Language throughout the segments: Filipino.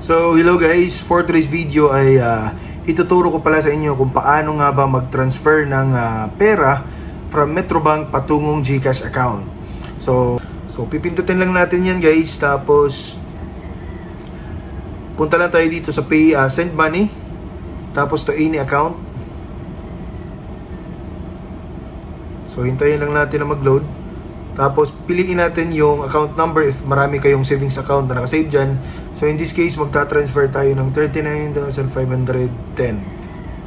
So, hello guys, for today's video ay ituturo ko pala sa inyo kung paano nga ba mag-transfer ng pera from Metrobank patungong GCash account. So pipindutin lang natin yan guys, tapos punta lang tayo dito sa pay, send money, tapos to any account. So hintayin lang natin na mag-load. Tapos piliin natin yung account number if marami kayong savings account na nakasave dyan. So in this case, magta-transfer tayo ng 39,510.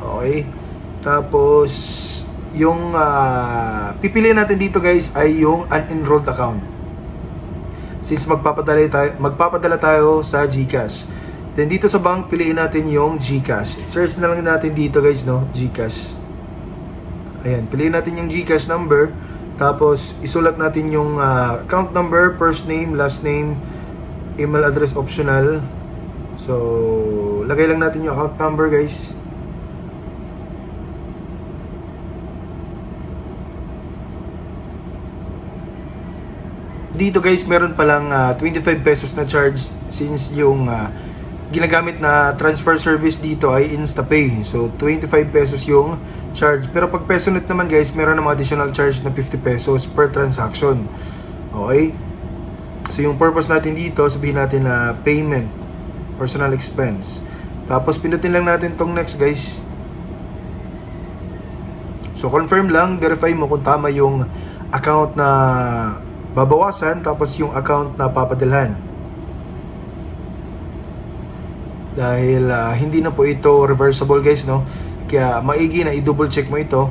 Okay? Tapos yung pipiliin natin dito guys ay yung unenrolled account. Since magpapadala tayo sa GCash. Then dito sa bank, piliin natin yung GCash. Search na lang natin dito guys, no? GCash. Ayan, piliin natin yung GCash number. Tapos, isulat natin yung account number, first name, last name, email address optional. So, lagay lang natin yung account number, guys. Dito, guys, meron palang 25 pesos na charge since yung ginagamit na transfer service dito ay InstaPay. So, 25 pesos yung charge. Pero pag PesoNet naman guys, meron namang additional charge na 50 pesos per transaction. Okay? So, yung purpose natin dito, sabihin natin na payment, personal expense. Tapos, pindutin lang natin tong next guys. So, confirm lang, verify mo kung tama yung account na babawasan, tapos yung account na papadalhan. Dahil hindi na po ito reversible guys, no? Kaya maigi na i-double check mo ito.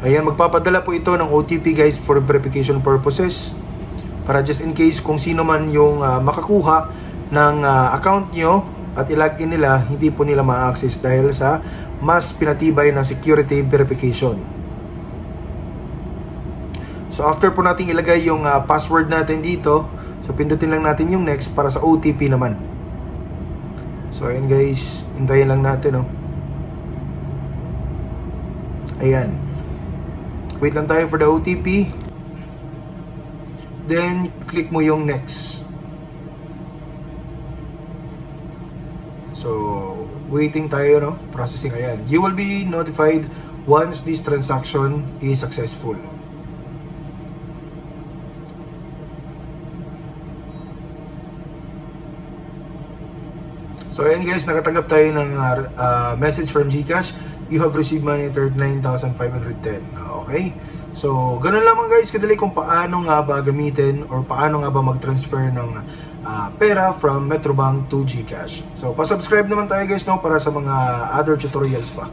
Ayan, magpapadala po ito ng OTP guys for verification purposes. Para just in case kung sino man yung makakuha ng account nyo at ilagin nila, hindi po nila ma-access dahil sa mas pinatibay na security verification. So after po nating ilagay yung password natin dito, so pindutin lang natin yung next para sa OTP naman. So ayan guys, hintayin lang natin, oh. Ayan. Wait lang tayo for the OTP. Then click mo yung next. So waiting tayo, no? Processing. Ayan. You will be notified once this transaction is successful. So ayan guys, nakatanggap tayo ng message from GCash. You have received money 39,510. Okay? So, ganun lamang guys, kadali kung paano nga ba gamitin or paano nga ba mag-transfer ng pera from Metrobank to GCash. So, pa-subscribe naman tayo guys, no, para sa mga other tutorials pa.